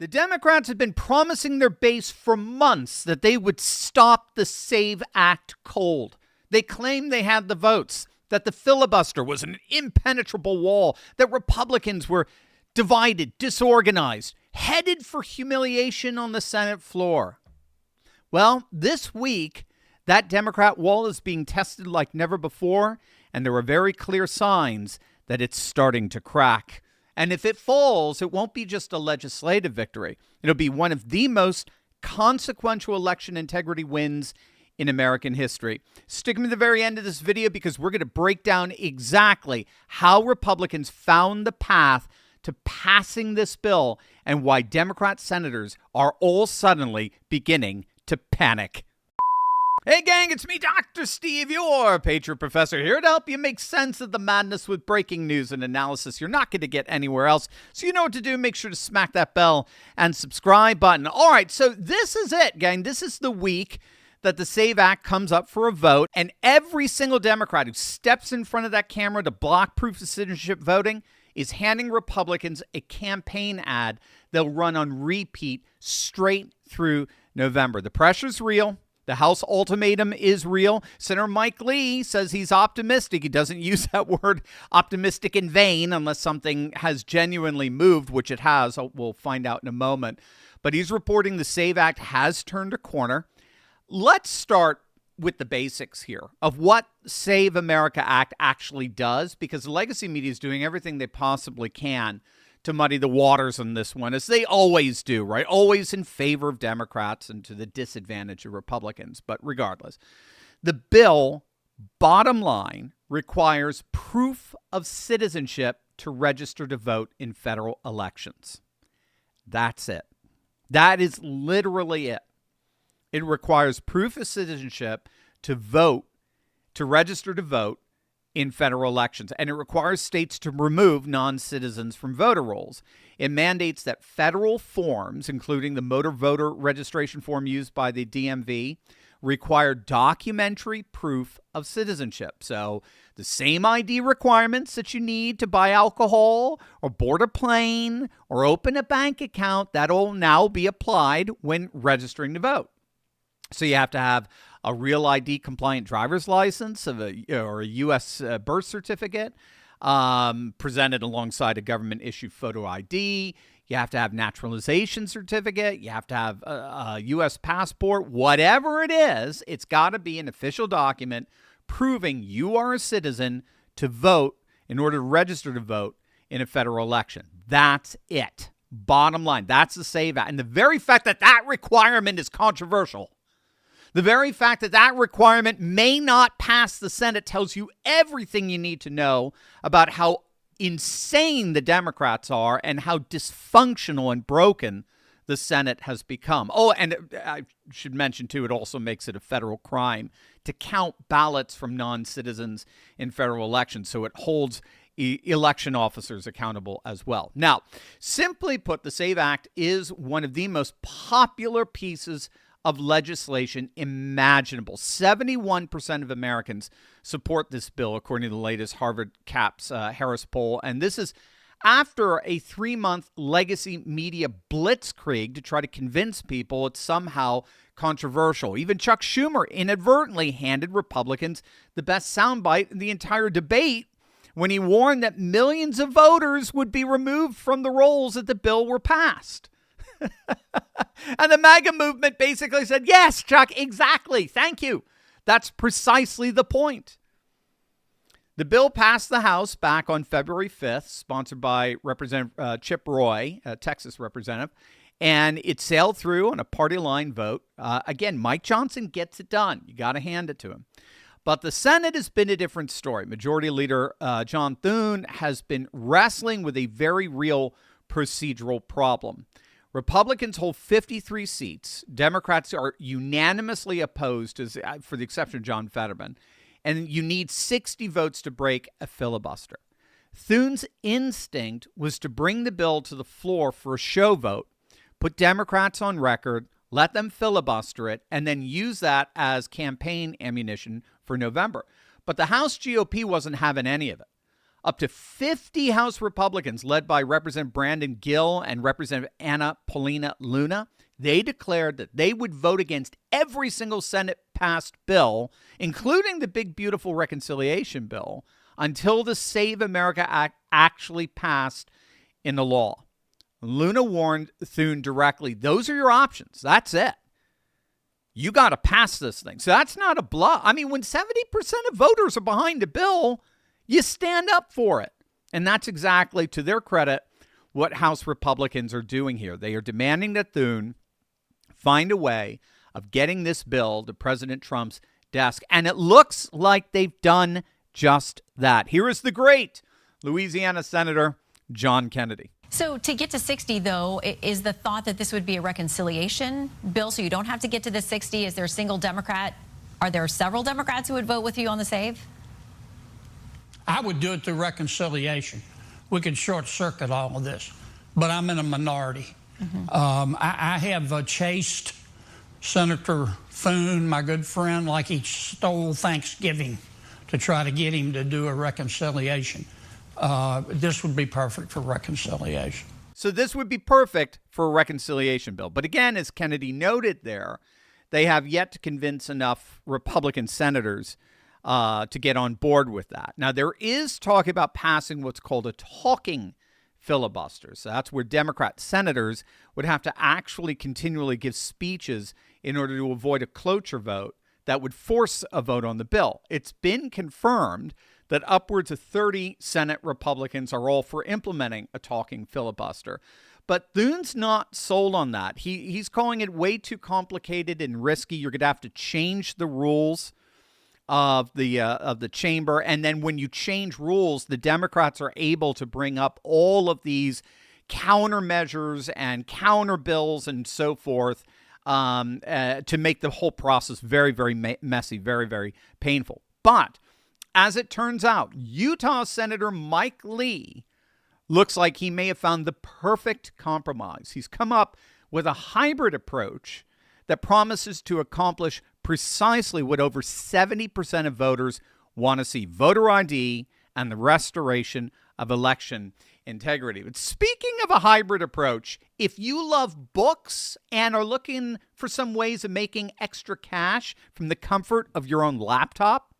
The Democrats have been promising their base for months that they would stop the SAVE Act cold. They claimed they had the votes, that the filibuster was an impenetrable wall, that Republicans were divided, disorganized, headed for humiliation on the Senate floor. Well, this week, that Democrat wall is being tested like never before, and there are very clear signs that it's starting to crack. And if it falls, it won't be just a legislative victory. It'll be one of the most consequential election integrity wins in American history. Stick to the very end of this video because we're going to break down exactly how Republicans found the path to passing this bill and why Democrat senators are all suddenly beginning to panic. Hey gang, it's me, Dr. Steve, your Patriot Professor, here to help you make sense of the madness with breaking news and analysis you're not going to get anywhere else. So you know what to do. Make sure to smack that bell and subscribe button. All right, so this is it, gang. This is the week that the SAVE Act comes up for a vote, and every single Democrat who steps in front of that camera to block proof of citizenship voting is handing Republicans a campaign ad they'll run on repeat straight through November. The pressure's real. The House ultimatum is real. Senator Mike Lee says he's optimistic. He doesn't use that word optimistic in vain unless something has genuinely moved, which it has. We'll find out in a moment. But he's reporting the SAVE Act has turned a corner. Let's start with the basics here of what Save America Act actually does, because the legacy media is doing everything they possibly can to muddy the waters on this one, as they always do, right? Always in favor of Democrats and to the disadvantage of Republicans. But regardless, the bill, bottom line, requires proof of citizenship to register to vote in federal elections. That's it. That is literally it. It requires proof of citizenship to vote, to register to vote in federal elections, and it requires states to remove non-citizens from voter rolls. It mandates that federal forms, including the motor voter registration form used by the DMV, require documentary proof of citizenship. So the same ID requirements that you need to buy alcohol or board a plane or open a bank account, that'll now be applied when registering to vote. So you have to have a real ID compliant driver's license or a U.S. birth certificate presented alongside a government issued photo ID. You have to have naturalization certificate. You have to have a U.S. passport. Whatever it is, it's got to be an official document proving you are a citizen to vote in order to register to vote in a federal election. That's it. Bottom line, that's the SAVE Act. And the very fact that that requirement is controversial, the very fact that that requirement may not pass the Senate tells you everything you need to know about how insane the Democrats are and how dysfunctional and broken the Senate has become. Oh, and I should mention, too, it also makes it a federal crime to count ballots from non-citizens in federal elections. So it holds election officers accountable as well. Now, simply put, the SAVE Act is one of the most popular pieces of legislation imaginable. 71% of Americans support this bill, according to the latest Harvard CAPS Harris poll. And this is after a 3-month legacy media blitzkrieg to try to convince people it's somehow controversial. Even Chuck Schumer inadvertently handed Republicans the best soundbite in the entire debate when he warned that millions of voters would be removed from the rolls if the bill were passed. And the MAGA movement basically said, yes, Chuck, exactly. Thank you. That's precisely the point. The bill passed the House back on February 5th, sponsored by Representative Chip Roy, a Texas representative, and it sailed through on a party line vote. Again, Mike Johnson gets it done. You got to hand it to him. But the Senate has been a different story. Majority Leader John Thune has been wrestling with a very real procedural problem. Republicans hold 53 seats. Democrats are unanimously opposed, for the exception of John Fetterman. And you need 60 votes to break a filibuster. Thune's instinct was to bring the bill to the floor for a show vote, put Democrats on record, let them filibuster it, and then use that as campaign ammunition for November. But the House GOP wasn't having any of it. Up to 50 House Republicans, led by Representative Brandon Gill and Representative Anna Paulina Luna, they declared that they would vote against every single Senate-passed bill, including the big, beautiful reconciliation bill, until the Save America Act actually passed into law. Luna warned Thune directly, those are your options. That's it. You got to pass this thing. So that's not a bluff. I mean, when 70% of voters are behind a bill, you stand up for it. And that's exactly, to their credit, what House Republicans are doing here. They are demanding that Thune find a way of getting this bill to President Trump's desk. And it looks like they've done just that. Here is the great Louisiana Senator John Kennedy. So to get to 60, though, is the thought that this would be a reconciliation bill so you don't have to get to the 60? Is there a single Democrat? Are there several Democrats who would vote with you on the save? I would do it through reconciliation. We could short circuit all of this, but I'm in a minority. I have chased Senator Thune, my good friend, like he stole Thanksgiving to try to get him to do a reconciliation. This would be perfect for reconciliation. So this would be perfect for a reconciliation bill. But again, as Kennedy noted there, they have yet to convince enough Republican senators to get on board with that. Now, there is talk about passing what's called a talking filibuster. So that's where Democrat senators would have to actually continually give speeches in order to avoid a cloture vote that would force a vote on the bill. It's been confirmed that upwards of 30 Senate Republicans are all for implementing a talking filibuster. But Thune's not sold on that. He's calling it way too complicated and risky. You're going to have to change the rules of the chamber. And then when you change rules, the Democrats are able to bring up all of these countermeasures and counter bills and so forth to make the whole process very, very messy, very, very painful. But as it turns out, Utah Senator Mike Lee looks like he may have found the perfect compromise. He's come up with a hybrid approach that promises to accomplish precisely what over 70% of voters want to see: voter ID and the restoration of election integrity. But speaking of a hybrid approach, if you love books and are looking for some ways of making extra cash from the comfort of your own laptop,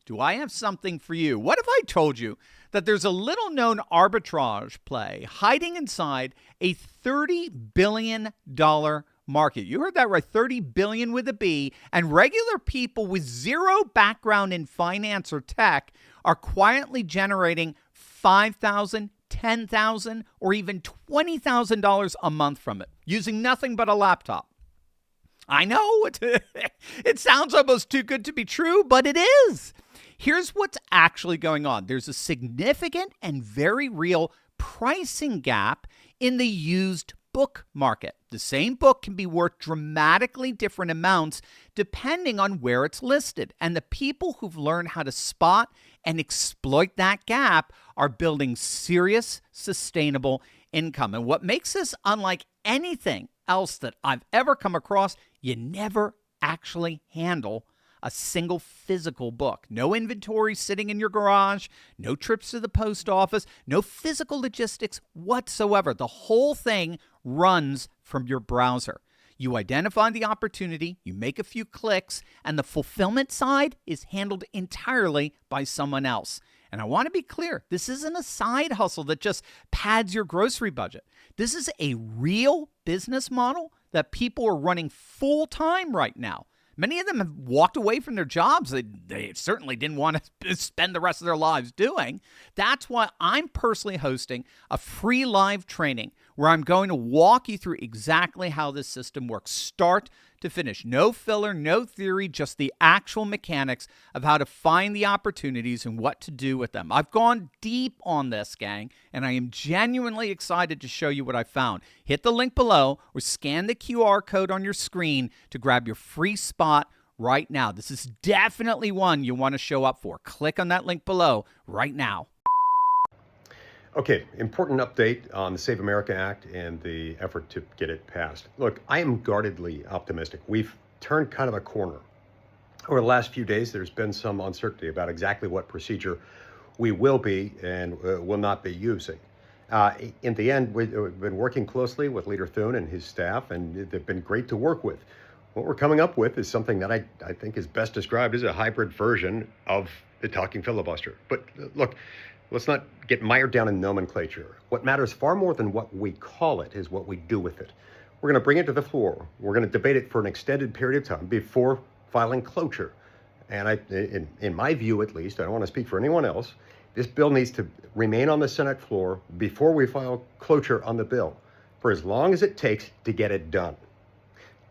do I have something for you? What if I told you that there's a little-known arbitrage play hiding inside a $30 billion market? You heard that right, $30 billion with a B, and regular people with zero background in finance or tech are quietly generating $5,000, $10,000, or even $20,000 a month from it, using nothing but a laptop. I know, it sounds almost too good to be true, but it is. Here's what's actually going on. There's a significant and very real pricing gap in the used book market. The same book can be worth dramatically different amounts depending on where it's listed. And the people who've learned how to spot and exploit that gap are building serious, sustainable income. And what makes this unlike anything else that I've ever come across, you never actually handle a single physical book. No inventory sitting in your garage, no trips to the post office, no physical logistics whatsoever. The whole thing runs from your browser. You identify the opportunity, you make a few clicks, and the fulfillment side is handled entirely by someone else. And I want to be clear, this isn't a side hustle that just pads your grocery budget. This is a real business model that people are running full time right now. Many of them have walked away from their jobs they certainly didn't want to spend the rest of their lives doing. That's why I'm personally hosting a free live training where I'm going to walk you through exactly how this system works, start to finish. No filler, no theory, just the actual mechanics of how to find the opportunities and what to do with them. I've gone deep on this, gang, and I am genuinely excited to show you what I found. Hit the link below or scan the QR code on your screen to grab your free spot right now. This is definitely one you want to show up for. Click on that link below right now. Okay, important update on the Save America Act and the effort to get it passed. Look, I am guardedly optimistic. We've turned kind of a corner. Over the last few days, there's been some uncertainty about exactly what procedure we will be and will not be using. In the end, we've been working closely with Leader Thune and his staff, and they've been great to work with. What we're coming up with is something that I think is best described as a hybrid version of the talking filibuster. But look, let's not get mired down in nomenclature. What matters far more than what we call it is what we do with it. We're going to bring it to the floor. We're going to debate it for an extended period of time before filing cloture. And in my view, at least, I don't want to speak for anyone else, this bill needs to remain on the Senate floor before we file cloture on the bill for as long as it takes to get it done.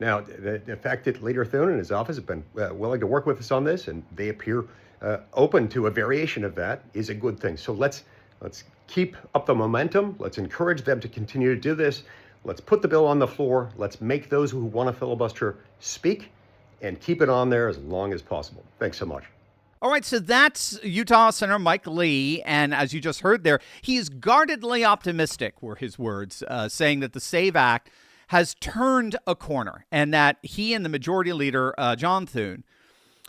Now, the fact that Leader Thune and his office have been willing to work with us on this, and they appear open to a variation of that, is a good thing. So let's keep up the momentum. Let's encourage them to continue to do this. Let's put the bill on the floor. Let's make those who want to filibuster speak and keep it on there as long as possible. Thanks so much. All right, so that's Utah Senator Mike Lee, and as you just heard there, he is guardedly optimistic, were his words, saying that the SAVE Act has turned a corner and that he and the Majority Leader, John Thune,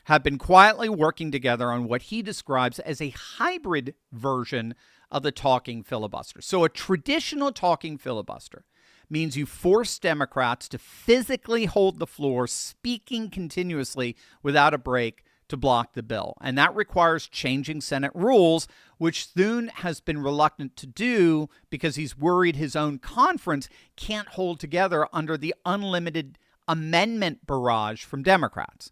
have been quietly working together on what he describes as a hybrid version of the talking filibuster. So a traditional talking filibuster means you force Democrats to physically hold the floor, speaking continuously without a break to block the bill. And that requires changing Senate rules, which Thune has been reluctant to do because he's worried his own conference can't hold together under the unlimited amendment barrage from Democrats.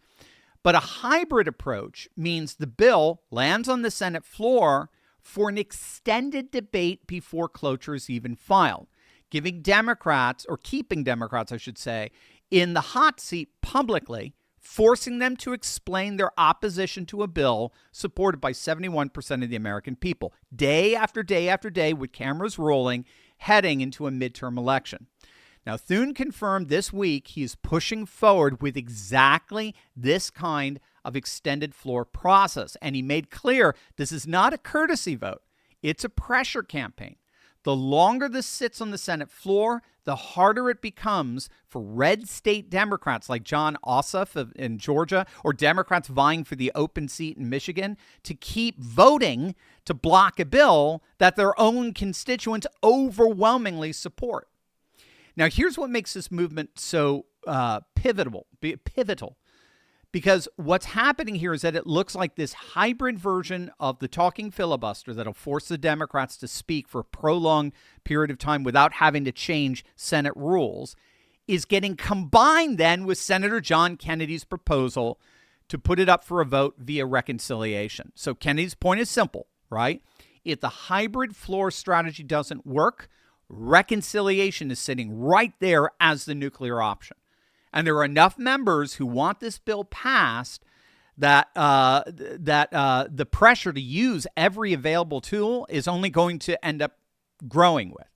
But a hybrid approach means the bill lands on the Senate floor for an extended debate before cloture is even filed, giving Democrats, or keeping Democrats, I should say, in the hot seat publicly, forcing them to explain their opposition to a bill supported by 71% of the American people, day after day after day, with cameras rolling, heading into a midterm election. Now, Thune confirmed this week he is pushing forward with exactly this kind of extended floor process, and he made clear this is not a courtesy vote. It's a pressure campaign. The longer this sits on the Senate floor, the harder it becomes for red state Democrats like John Ossoff in Georgia, or Democrats vying for the open seat in Michigan, to keep voting to block a bill that their own constituents overwhelmingly support. Now, here's what makes this movement so pivotal. Because what's happening here is that it looks like this hybrid version of the talking filibuster that'll force the Democrats to speak for a prolonged period of time without having to change Senate rules is getting combined then with Senator John Kennedy's proposal to put it up for a vote via reconciliation. So Kennedy's point is simple, right? If the hybrid floor strategy doesn't work, reconciliation is sitting right there as the nuclear option. And there are enough members who want this bill passed that the pressure to use every available tool is only going to end up growing with.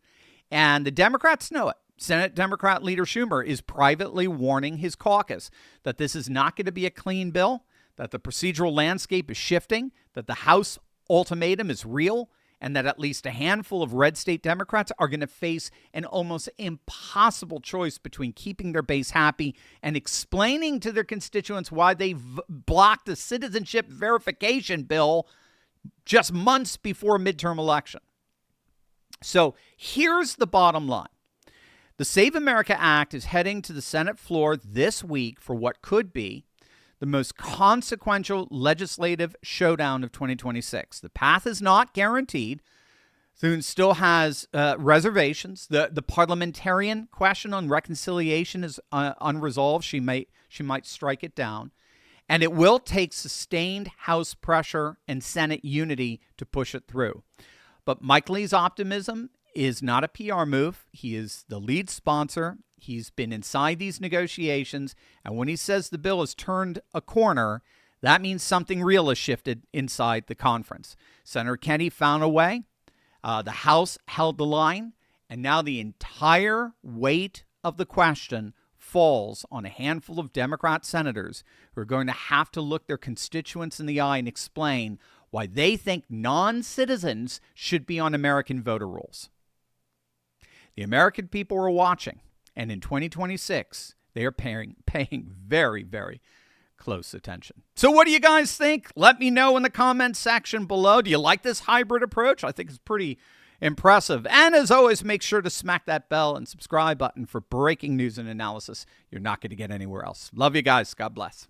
And the Democrats know it. Senate Democrat Leader Schumer is privately warning his caucus that this is not going to be a clean bill, that the procedural landscape is shifting, that the House ultimatum is real, and that at least a handful of red state Democrats are going to face an almost impossible choice between keeping their base happy and explaining to their constituents why they blocked the citizenship verification bill just months before a midterm election. So here's the bottom line. The Save America Act is heading to the Senate floor this week for what could be the most consequential legislative showdown of 2026. The path is not guaranteed. Thune still has reservations. The parliamentarian question on reconciliation is unresolved. She might strike it down. And it will take sustained House pressure and Senate unity to push it through. But Mike Lee's optimism is not a PR move. He is the lead sponsor. He's been inside these negotiations, and when he says the bill has turned a corner, that means something real has shifted inside the conference. Senator Kennedy found a way. The House held the line, and now the entire weight of the question falls on a handful of Democrat senators who are going to have to look their constituents in the eye and explain why they think non-citizens should be on American voter rolls. The American people are watching. And in 2026, they are paying very, very close attention. So what do you guys think? Let me know in the comments section below. Do you like this hybrid approach? I think it's pretty impressive. And as always, make sure to smack that bell and subscribe button for breaking news and analysis you're not going to get anywhere else. Love you guys. God bless.